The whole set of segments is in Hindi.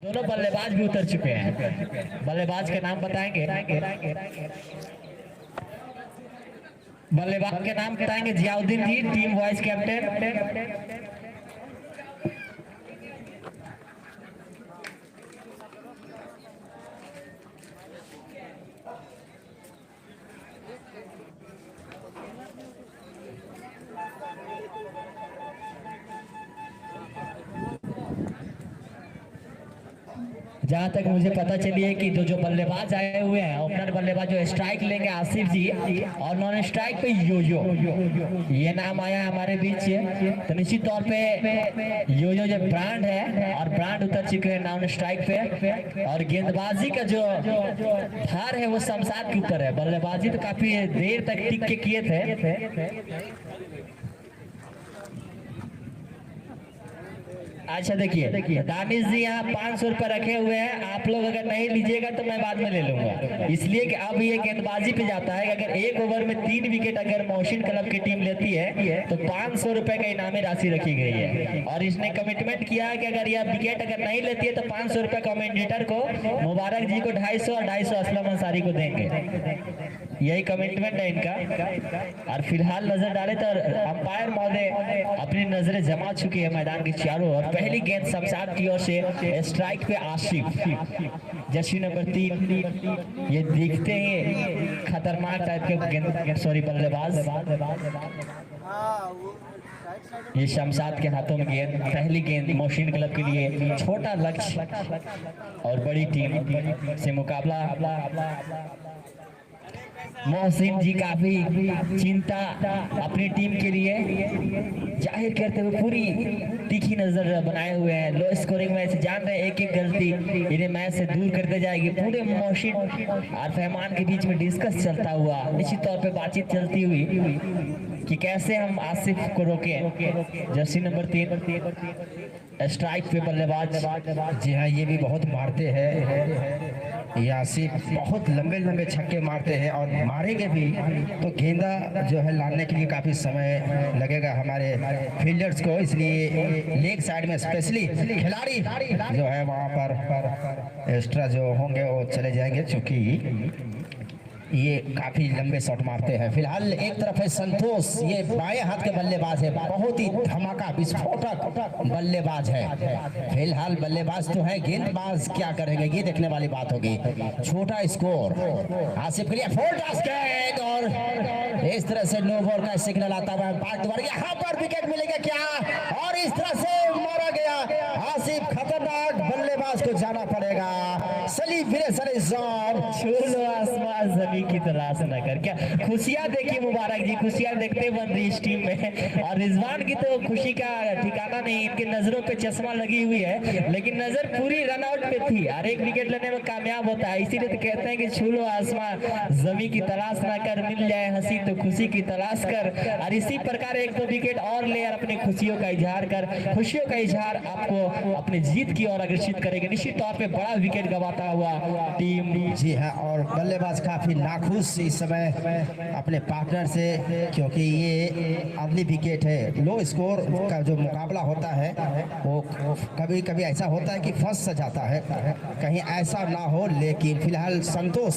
दोनों बल्लेबाज भी उतर चुके हैं। बल्लेबाज के नाम बताएंगे? बल्लेबाज के नाम बताएंगे? जियाउद्दीन जी, टीम वाइस कैप्टन। जहां तक मुझे पता चली है कि जो बल्लेबाज आए हुए हैं, ओपनर बल्लेबाज जो स्ट्राइक लेंगे आसिफ जी, और नॉन स्ट्राइक पे योयो, ये नाम आया है हमारे बीच। तो निश्चित तौर पे योयो जो ब्रांड है, और ब्रांड उतर चुके हैं नॉन स्ट्राइक पे। और गेंदबाजी का जो भार है वो शमशाद के ऊपर है। बल्लेबाजी तो काफी देर तक टिक के किए थे। अच्छा देखिए, दानिश जी यहाँ 500 रुपए रखे हुए हैं। आप लोग अगर नहीं लीजिएगा तो मैं बाद में ले लूंगा, इसलिए कि अब ये गेंदबाजी पे जाता है। अगर एक ओवर में 3 विकेट अगर मोहसिन क्लब की टीम लेती है तो 500 रुपए का इनामी राशि रखी गई है। और इसने कमिटमेंट किया है कि अगर यह विकेट अगर नहीं लेती है तो 500 रुपए कमेंटेटर को, मुबारक जी को 250 और 250 असलम अंसारी को देंगे। यही कमिटमेंट है इनका। और फिलहाल नजर डाले तो अंपायर महोदय अपनी नजरें जमा चुकी है मैदान के चारों ओर। पहली गेंद शमशाद की ओर से, स्ट्राइक पे आसिफ, जर्सी नंबर 3। ये दिखते ही खतरनाक टाइप के गेंद, सॉरी बल्लेबाज। ये शमशाद के हाथों में गेंद, पहली गेंद मोहसिन क्लब के लिए। छोटा लक्ष्य और बड़ी टीम से मुकाबला। मोहसिन जी काफी चिंता अपनी टीम के लिए जाहिर करते हुए पूरी तीखी नजर बनाए हुए हैं। लो स्कोरिंग मैच, जान रहे हैं एक एक गलती इन्हें मैच से दूर करते जाएगी। पूरे मोहसिन और फहमान के बीच में डिस्कस चलता हुआ, निश्चित तौर पे बातचीत चलती हुई कि कैसे हम आसिफ को रोके। जर्सी नंबर 3, स्ट्राइक पे बल्लेबाज। जी हाँ, ये भी बहुत मारते हैं। ये आसिफ बहुत लंबे लंबे छक्के मारते हैं और मारेंगे भी तो गेंदा जो है लाने के लिए काफी समय लगेगा हमारे फील्डर्स को। इसलिए लेग साइड में स्पेशली खिलाड़ी जो है वहां पर एक्स्ट्रा जो होंगे वो चले जाएंगे, चूंकि ये काफी लंबे शॉट मारते हैं। फिलहाल एक तरफ है संतोष, ये बाएं हाथ के बल्लेबाज है, बहुत ही धमाका विस्फोटक बल्लेबाज है। फिलहाल बल्लेबाज तो है, गेंदबाज क्या करेंगे ये देखने वाली बात होगी। छोटा स्कोर आसिफ के लिए, गेंद, और इस तरह से नो बॉल का सिग्नल आता है। यहाँ पर विकेट मिलेगा क्या, और इस तरह से मारा गया आसिफ। खतरनाक बल्लेबाज को जाना पड़ेगा। जमीन की तलाश न कर, क्या खुशियां देखिए मुबारक जी, खुशियां देखते बन रही इस टीम में। और रिजवान की तो खुशी का ठिकाना नहीं, इनकी नजरों पे चश्मा लगी हुई है, लेकिन नजर पूरी रनआउट पे थी। हर एक विकेट लेने में कामयाब होता है, इसीलिए तो कहते हैं कि छू लो आसमान, जमीन की तलाश ना कर, मिल जाए हंसी तो खुशी की तलाश कर। और इसी प्रकार एक दो विकेट और ले और अपनी खुशियों का इजहार कर, खुशियों का इजहार आपको अपनी जीत की ओर अग्रसित करेगा। निश्चित तौर पे बड़ा विकेट गवाता हुआ टीम। जी हाँ, और बल्लेबाज काफी नाखुश इस समय अपने पार्टनर से, क्योंकि ये अगली विकेट है। लो स्कोर का जो मुकाबला होता है वो कभी कभी ऐसा होता है कि फंस जाता है, कहीं ऐसा ना हो। लेकिन फिलहाल संतोष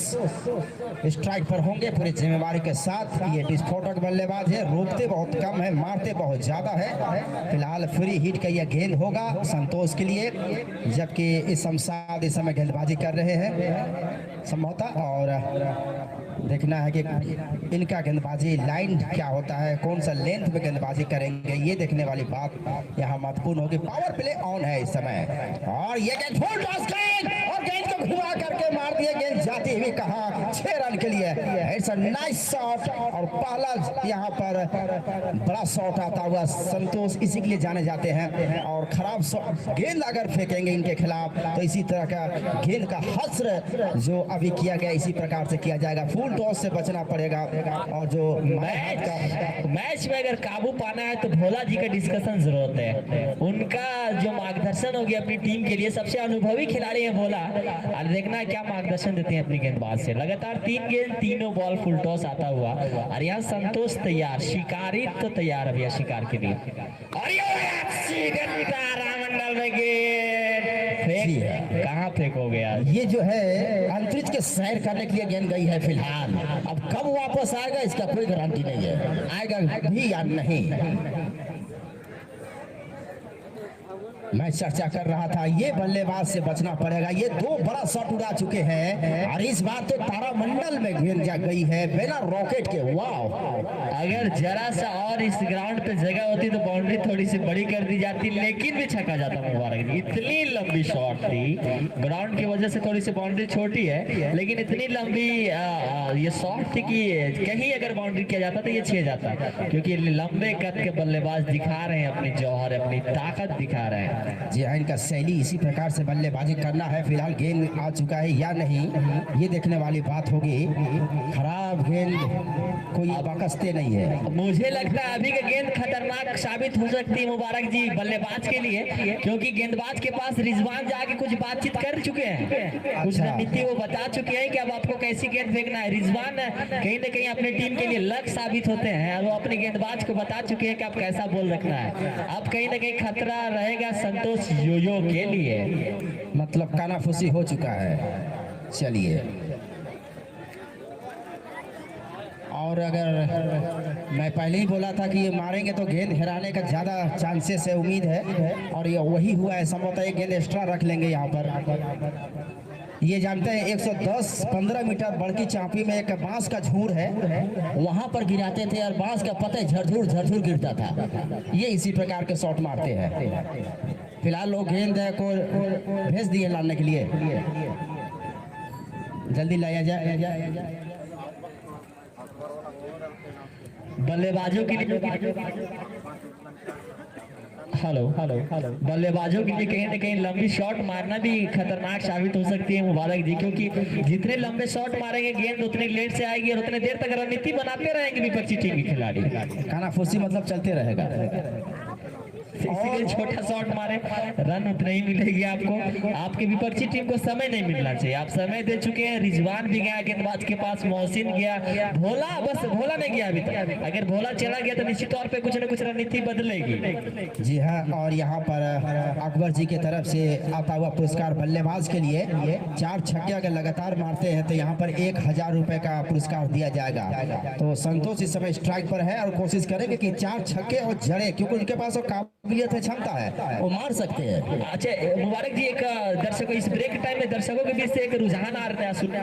स्ट्राइक पर होंगे पूरी जिम्मेवारी के साथ। ये विस्फोटक बल्लेबाज है, रोकते बहुत कम है, मारते बहुत ज्यादा है। फिलहाल फ्री हिट का यह गेंद होगा संतोष के लिए, जबकि इस शमशाद इस समय गेंदबाजी कर रहे हैं संभवतः। और देखना है कि इनका गेंदबाजी लाइन क्या होता है, कौन सा लेंथ में गेंदबाजी करेंगे, ये देखने वाली बात यहाँ महत्वपूर्ण होगी। पावर प्ले ऑन है इस समय, और ये गेंद फुल टॉस गेंद, और गेंद को घुमा करके मार दिया। गेंद जाती हुई कहा 6 रन के लिए। इट्स अ नाइस शॉट, और पहला यहाँ पर बड़ा शॉट आता हुआ संतोष इसी के लिए जाने जाते हैं। और खराब गेंद अगर फेंकेंगे इनके खिलाफ तो इसी तरह का गेंद का हस्र जो अभी किया गया इसी प्रकार से किया जाएगा। फुल टॉस से बचना पड़ेगा। और जो मैच में अगर काबू पाना है तो भोला जी का डिस्कशन जरूरत है, उनका जो मार्गदर्शन होगी अपनी टीम के लिए। सबसे अनुभवी खिलाड़ी है भोला, और देखना क्या मार्गदर्शन देते हैं अपनी गेंदबाज से। लगातार 3 गेंद 3 बॉल फुल टॉस आता हुआ, और यहाँ संतोष तैयार, शिकारी तो तैयार है भैया शिकार के लिए। और ये रामंडल में गेंद फेंक फेंकती है। कहाँ फेंकोगे आज? ये जो है अंतरिक्ष के सैर करने के लिए गेंद गई है फिलहाल। अब कब वापस आएगा इसका कोई गारंटी नहीं है, आएगा भी या नहीं। मैं चर्चा कर रहा था, ये बल्लेबाज से बचना पड़ेगा। ये 2 बड़ा शॉट उड़ा चुके हैं और इस बार तो तारामंडल में गेंद जा गई है बिना रॉकेट के। वाह, अगर जरा सा और इस ग्राउंड पे जगह होती तो बाउंड्री थोड़ी सी बड़ी कर दी जाती, लेकिन भी छक्का जाता मुबारक जी। इतनी लंबी शॉट थी, ग्राउंड की वजह से थोड़ी सी बाउंड्री छोटी है, लेकिन इतनी लंबी ये शॉट थी कि कहीं अगर बाउंड्री किया जाता तो ये 6 जाता, क्योंकि लंबे कद के बल्लेबाज दिखा रहे हैं अपनी जौहर, अपनी ताकत दिखा रहे हैं। जी हाँ, इनका शैली इसी प्रकार से बल्लेबाजी करना है। फिलहाल गेंद आ चुका है या नहीं, ये देखने वाली बात होगी। खराब गेंद कोई बकसते नहीं है। मुझे लगता है अभी का गेंद खतरनाक साबित हो सकती है मुबारक जी बल्लेबाज के लिए, क्योंकि गेंदबाज के पास रिजवान जाके कुछ बातचीत कर चुके हैं, कुछ रणनीति वो बता चुके हैं कि अब आपको कैसी गेंद फेंकना है। रिजवान कहीं ना कहीं अपने टीम के लिए लक्ष्य साबित होते हैं और वो अपने गेंदबाज को बता चुके हैं कि आप कैसा बॉल रखना है। अब कहीं ना कहीं खतरा रहेगा संतोष योयो के लिए, मतलब कानाफूसी हो चुका है। चलिए, और अगर मैं पहले ही बोला था कि ये मारेंगे तो गेंद हेराने का ज़्यादा चांसेस है, उम्मीद है, और ये वही हुआ है। संभवतः एक गेंद एक्स्ट्रा रख लेंगे यहाँ पर। ये जानते हैं 110-15 मीटर बड़की चांपी में एक बांस का झूर है, वहाँ पर गिराते थे और बांस का पत्ते झरझूर झरझूर गिरता था। ये इसी प्रकार के शॉट मारते हैं। फिलहाल लोग गेंद को भेज दिए लाने के लिए, जल्दी लाया जाए। बल्लेबाजों के लिए हेलो बल्लेबाजों के लिए कहीं ना कहीं लंबी शॉट मारना भी खतरनाक साबित हो सकती है मुबारक जी, क्योंकि जितने लंबे शॉट मारेंगे गेंद उतने लेट से आएगी और उतने देर तक रणनीति बनाते रहेंगे विपक्षी टीम के खिलाड़ी। कानाफूसी मतलब चलते रहेगा। इसीलिए छोटा शॉट मारे रन उतने ही मिलेगी आपको। आपके विपक्षी टीम को समय नहीं मिलना चाहिए, आप समय दे चुके हैं। रिजवान भी गया गेंदबाज के पास, मोहसिन गया, भोला बस भोला नहीं गया अभी तक। अगर भोला चला गया तो निश्चित तौर पे कुछ न कुछ रणनीति बदलेगी। जी हाँ, और यहाँ पर अकबर जी की तरफ से आता हुआ पुरस्कार बल्लेबाज के लिए 4 छक्के अगर लगातार मारते हैं तो यहाँ पर 1000 रुपए का पुरस्कार दिया जाएगा। तो संतोष इस समय स्ट्राइक पर है और कोशिश करेंगे कि 4 छक्के और जड़े, क्योंकि उनके पास काबिलियत है, क्षमता है, वो मार सकते हैं। अच्छा मुबारक जी, एक दर्शकों इस ब्रेक टाइम में दर्शकों के बीच से एक रुझान आ रहा है, सुनने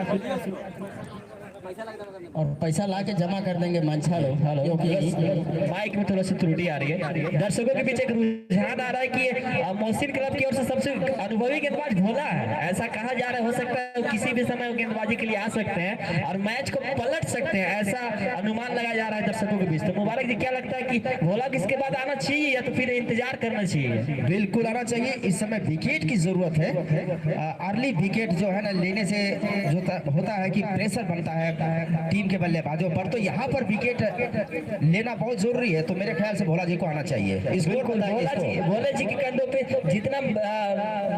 और पैसा ला के जमा कर देंगे मंचा लोग, क्योंकि माइक में थोड़ा सी त्रुटि आ रही है। दर्शकों के बीच एक रुझान आ रहा है कि मोहसिन क्लब की ओर से सबसे अनुभवी गेंदबाज भोला है, ऐसा कहा जा रहा है। हो सकता है किसी भी समय वो गेंदबाजी के लिए आ सकते हैं और मैच को पलट सकते हैं, ऐसा अनुमान लगाया जा रहा है दर्शकों के बीच। तो मुबारक जी, क्या लगता है कि भोला किसके बाद आना चाहिए या तो फिर इंतजार करना चाहिए? बिल्कुल आना चाहिए। इस समय विकेट की जरूरत है। अर्ली विकेट जो है ना लेने से जो होता है कि प्रेशर बनता है टीम के बल्लेबाजों पर, तो यहाँ पर विकेट लेना बहुत जरूरी है। तो मेरे ख्याल से भोला जी को आना चाहिए। भोला जी के कंधों पे जितना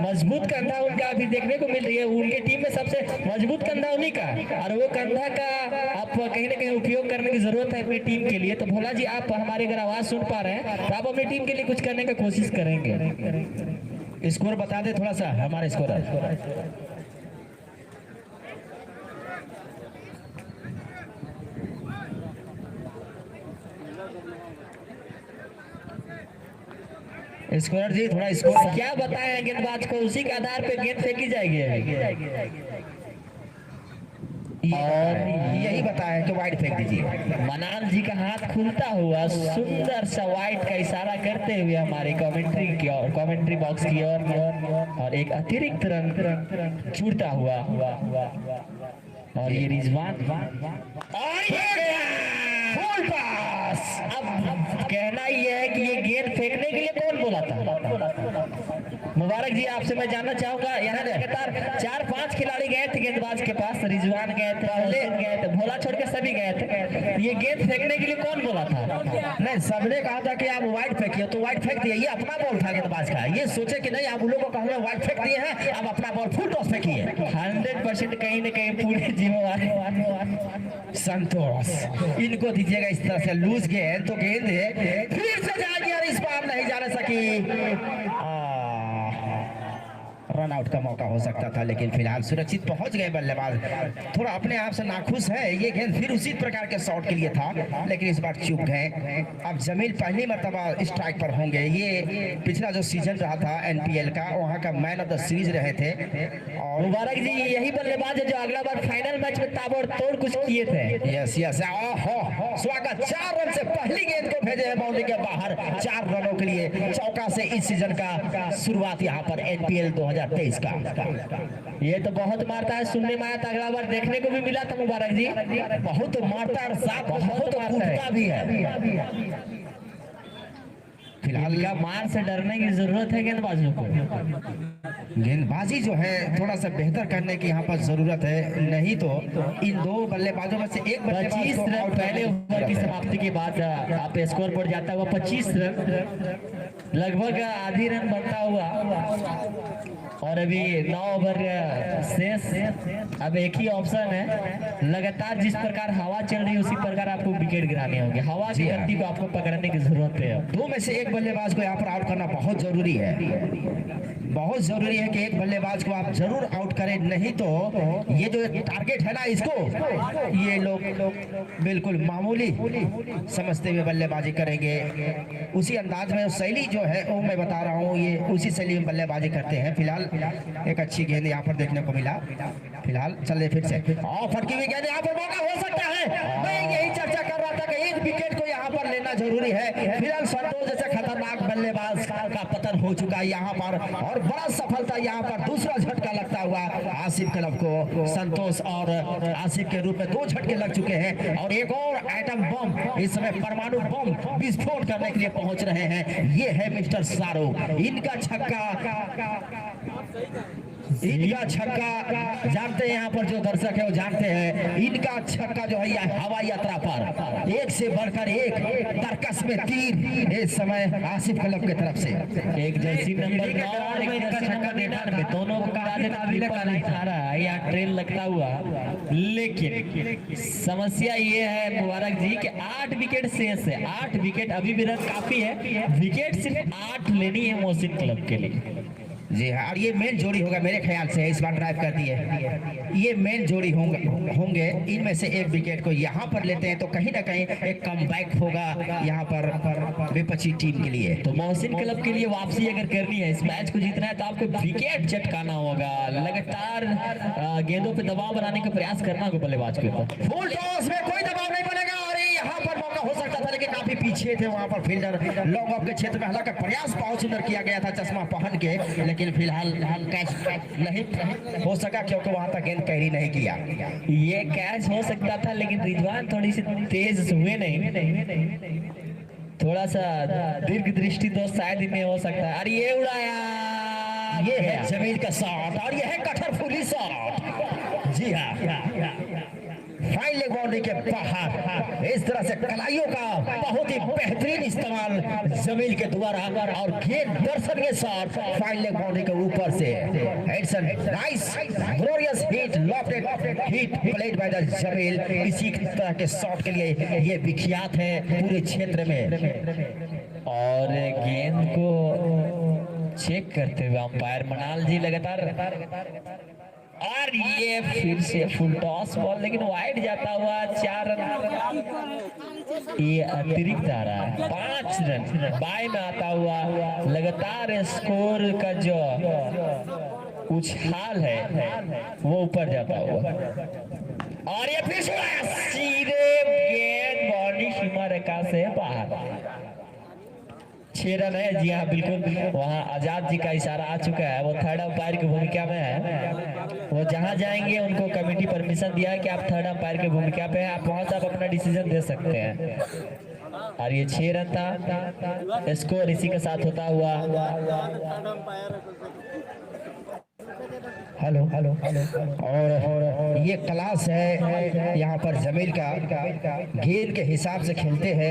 मजबूत कंधा उनका अभी देखने को मिल रही है, उनके टीम में सबसे मजबूत कंधा उन्हीं का, और वो कंधा का आप कहीं ना कहीं उपयोग करने की जरूरत है अपनी टीम के लिए। तो भोला जी, आप हमारी अगर आवाज सुन पा रहे हैं तो आप अपनी टीम के लिए कुछ करने की कोशिश करेंगे। स्कोर बता दे थोड़ा सा, हमारे स्कोर स्कोर जी, थोड़ा स्कोर क्या बताएं गेंदबाज को, उसी के आधार पे गेंद फेंकी जाएगी। और यही बताया कि वाइड फेंक दीजिए। मनाल जी का हाथ खुलता हुआ सुंदर सा वाइड का इशारा करते हुए हमारे कमेंट्री बॉक्स की ओर, और एक अतिरिक्त रन छूटता हुआ, और ये रिजवान फुल पास। अब कहना ये है कि ये गेंद फेंकने के लिए कौन बोला था? मुबारक जी, आपसे मैं जानना चाहूंगा, यहाँ लगातार 4-5 खिलाड़ी गए थे गेंदबाज के पास, रिजवान गए थे, पहले गए थे, भोला छोड़ के सभी गए थे। ये गेंद फेंकने के लिए कौन बोला था? नहीं, सबने कहा था कि आप वाइड फेंकिए, तो वाइड फेंक दिए। ये अपना बॉल था गेंदबाज का, ये सोचे कि नहीं आप लोगों को कहूँगा वाइड फेंक दिए हैं, अब अपना बॉल फुल टॉस फेंकिए। 100% कहीं ना कहीं पूरे जिम्मेवार संतोष, इनको दीजिएगा इस तरह से लूज गेंद, तो गेंद है फिर से जाएगी और इस बार नहीं जाने सकी। रन आउट का मौका हो सकता था, लेकिन फिलहाल सुरक्षित पहुंच गए बल्लेबाज। थोड़ा अपने आप से नाखुश है, ये गेंद फिर उसी प्रकार के शॉट के लिए था, लेकिन इस बार चूक गए। अब जमील पहली मर्तबा स्ट्राइक पर होंगे। ये पिछला जो सीजन रहा था एनपीएल का, वहां का मैन ऑफ द सीरीज रहे थे। और मुबारक जी यही बल्लेबाज है जो अगला बार फाइनल मैच में ताबड़तोड़ कुछ किए थे। यस यस, स्वागत। 4 रन से पहली गेंद को भेजे हैं बाउंड्री के बाहर, 4 रनों के लिए चौका से इस सीजन का शुरुआत यहाँ पर एनपीएल 2023 का। ये तो बहुत मारता है, सुनने में आया था, अगला बार देखने को भी मिला था मुबारक जी। बहुत मारता और साथ बहुत कूदता भी है। फिलहाल का मार से डरने की जरूरत है गेंदबाजों को। गेंदबाजी जो है थोड़ा सा बेहतर करने की यहाँ पर जरूरत है, नहीं तो इन दो बल्लेबाजों में से एक 25 रन पहले ओवर की समाप्ति के बाद आप स्कोर बोर्ड जाता हुआ 25 रन, लगभग आधी रन बनता हुआ। और अभी 9 ओवर शेष, अब एक ही ऑप्शन है, लगातार जिस प्रकार हवा चल रही है उसी प्रकार आपको विकेट गिराने होंगे। हवा की गति को आपको पकड़ने की जरूरत है। 2 में से एक बल्लेबाज को यहाँ पर आउट करना बहुत जरूरी है। बहुत जरूरी है कि एक बल्लेबाज को आप जरूर आउट करें, नहीं तो ये जो टारगेट है ना, इसको ये लोग बिल्कुल मामूली समझते हुए बल्लेबाजी करेंगे। उसी अंदाज में शैली जो है वो मैं बता रहा हूँ, ये उसी शैली में बल्लेबाजी करते हैं। फिलहाल एक अच्छी गेंद यहाँ पर देखने को मिला। फिलहाल चले फिर से फटकी हुई गेंद, यहाँ पर मौका हो सकता है। मैं यही चर्चा कर रहा था कि एक विकेट को यहाँ पर लेना जरूरी है। फिलहाल संतोष जैसे खतरनाक बल्लेबाज का पतन हो चुका है यहाँ पर, और बड़ा सफलता यहाँ पर दूसरा झटका लगता हुआ आसिफ क्लब को। संतोष और आसिफ के रूप में 2 झटके लग चुके हैं, और एक और एटम बम, इस समय परमाणु बम विस्फोट करने के लिए पहुंच रहे हैं। ये है मिस्टर शाहरुख, इनका छक्का जानते हैं, यहाँ पर जो दर्शक है वो जानते हैं, इनका छक्का जो है हवाई यात्रा पर एक से बढ़कर एक, तर्कस में 3 इस समय आसिफ क्लब की तरफ से। एक जर्सी नंबर 9 और एक जर्सी नंबर 99, दोनों को या ट्रेन लगता हुआ। लेकिन समस्या ये है मुबारक जी कि 8 विकेट शेष है। 8 विकेट, अभी भी रन काफी है, विकेट सिर्फ 8 लेनी है मोहसिन क्लब के लिए। जी हाँ, और ये मेन जोड़ी होगा मेरे ख्याल से, इस बार ड्राइव कर दिए, ये मेन जोड़ी होंगे। इनमें से एक विकेट को यहाँ पर लेते हैं तो कहीं ना कहीं एक कमबैक होगा यहाँ पर विपक्षी टीम के लिए। तो मोहसिन क्लब के लिए वापसी अगर करनी है, इस मैच को जीतना है, तो आपको विकेट चटकाना होगा। लगातार गेंदों पे दबाव बनाने का प्रयास करना होगा बल्लेबाज के ऊपर। फुल टॉस में कोई दबाव नहीं बनेगा, और यहाँ पर मौका हो सकता था, लेकिन काफी पीछे थे वहाँ पर फील्डर। लॉन्ग ऑफ के क्षेत्र में हालांकि प्रयास बहुत सुंदर किया गया था चश्मा पहन के, लेकिन फिलहाल कैच नहीं हो सका क्योंकि वहां तक गेंद कैरी नहीं किया। ये कैच हो सकता था, लेकिन रिजवान थोड़ी सी तेज हुए नहीं, थोड़ा सा दीर्घ दृष्टि दोस्त शायद इन्हें हो सकता है। अरे ये उड़ाया, ये है जमील का शॉट, और ये है कठर फुली शॉट। जी हाँ, फाइन लेग बाउंड्री के बाहर इस तरह से कलाइयों का बहुत ही बेहतरीन इस्तेमाल जमील के द्वारा, और गेंद दर्शन के साथ फाइन लेग बाउंड्री के ऊपर से it's a nice glorious hit, lofted hit played by the Jamil. इसी तरह के शॉट के लिए ये विख्यात है पूरे क्षेत्र में। और गेंद को चेक करते हुए अंपायर मनाल जी लगातार, और ये फिर से फुल टॉस बॉल, लेकिन वाइड जाता हुआ 4 रन, ये अतिरिक्त आ रहा है। 5 रन बाय में आता हुआ लगातार स्कोर का जो उछाल है वो ऊपर जाता हुआ, और ये फिर सीधे गेंद बॉडी सीमा रेखा से बाहर। 6 रन है। जी हाँ, बिल्कुल, वहाँ आजाद जी का इशारा आ चुका है, वो थर्ड अंपायर की भूमिका में है। वो जहाँ जाएंगे उनको कमेटी परमिशन दिया है कि आप थर्ड अंपायर की भूमिका पे हैं, आप वहाँ से आप अपना डिसीजन दे सकते हैं। और ये 6 रन था, स्कोर इसी के साथ होता हुआ हेलो हेलो और ये क्लास है यहाँ पर जमील का, गेंद के हिसाब से खेलते हैं,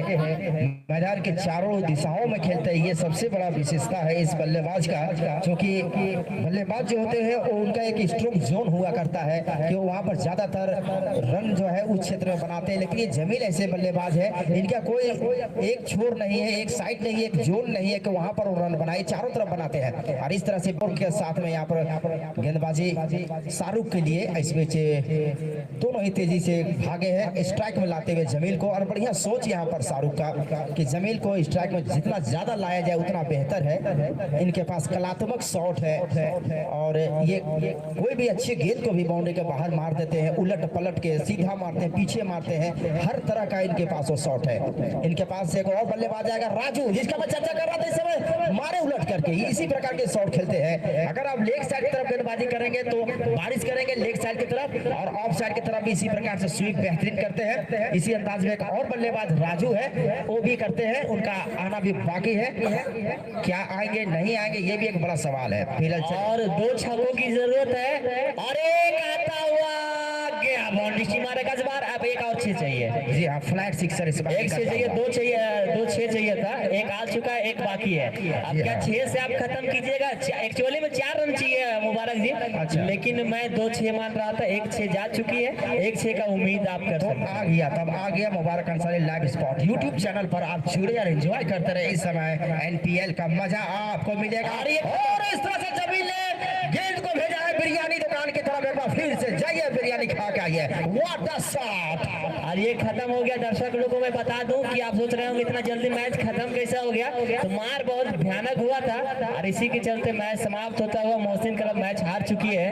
मैदान के चारों दिशाओं में खेलते हैं। ये सबसे बड़ा विशेषता है इस बल्लेबाज का, क्योंकि बल्लेबाज जो होते हैं वो उनका एक स्ट्रोक जोन हुआ करता है कि वो वहाँ पर ज्यादातर रन जो है उस क्षेत्र में बनाते हैं। लेकिन ये जमील ऐसे बल्लेबाज है, इनका कोई एक छोर नहीं है, एक साइड नहीं है, एक जोन नहीं है कि वहाँ पर वो रन बनाए, चारों तरफ बनाते हैं। और इस तरह से बोल के साथ में यहाँ पर गेंदबाजी शाहरुख के लिए इस बीच दोनों ही तेजी से भागे हैं स्ट्राइक में लाते हुए जमील को। और बढ़िया सोच यहाँ पर शाहरुख का कि जमील को स्ट्राइक में जितना ज्यादा लाया जाए उतना बेहतर है। इनके पास कलात्मक शॉट है और ये कोई भी अच्छी गेंद को भी बाउंड्री के बाहर मार देते हैं, उलट पलट के सीधा मारते हैं, पीछे मारते हैं, हर तरह का इनके पास वो शॉट है। इनके पास एक और बल्लेबाज आएगा राजू, जिसका मैं चर्चा कर रहा था इस समय, मारे उलट करके इसी प्रकार के शॉट खेलते हैं। अगर आप लेग साइड की तरफ गेंदबाजी करेंगे तो बारिश करेंगे लेग साइड की तरफ, और ऑफ साइड की तरफ भी इसी प्रकार से स्वीप बेहतरीन करते हैं। इसी अंदाज में एक और बल्लेबाज राजू है, वो भी करते हैं, उनका आना भी बाकी है। क्या आएंगे नहीं आएंगे ये भी एक बड़ा सवाल है। फिलहाल और 2 छक्कों की जरूरत है और एक आता हुआ गया बाउंड्री की मारेगा इस बार। अब एक और 6 चाहिए। जी हाँ, फ्लैट सिक्सर इस बार एक 6 चाहिए, 2 चाहिए, 2 6 चाहिए था, एक आ चुका है, एक बाकी है। अब क्या 6 से आप खत्म कीजिएगा? एक्चुअली में 4 रन चाहिए मुबारक जी, अच्छा। लेकिन मैं 2 6 मान रहा था, 1 6 जा चुकी है, 1 6 का उम्मीद आप कर सकते हैं। आ गया, तब आ गया Mubarak Ansari live spot YouTube channel पर। आप जुड़े और एंजॉय करते रहे, इस समय एनपीएल का मजा आपको मिलेगा। और इस तरह से जमील ने गेंद को भेजा है बिरयानी दुकान की तरफ। एक बार फिर से जाइए बिरयानी खा के आइए। What a shot! और ये खत्म हो गया। दर्शक लोगों को मैं बता दूं कि आप सोच रहे होंगे इतना जल्दी मैच खत्म कैसे हो गया, तो मार बहुत भयानक हुआ था और इसी के चलते मैच समाप्त होता हुआ मोहसिन क्लब मैच हार चुकी है।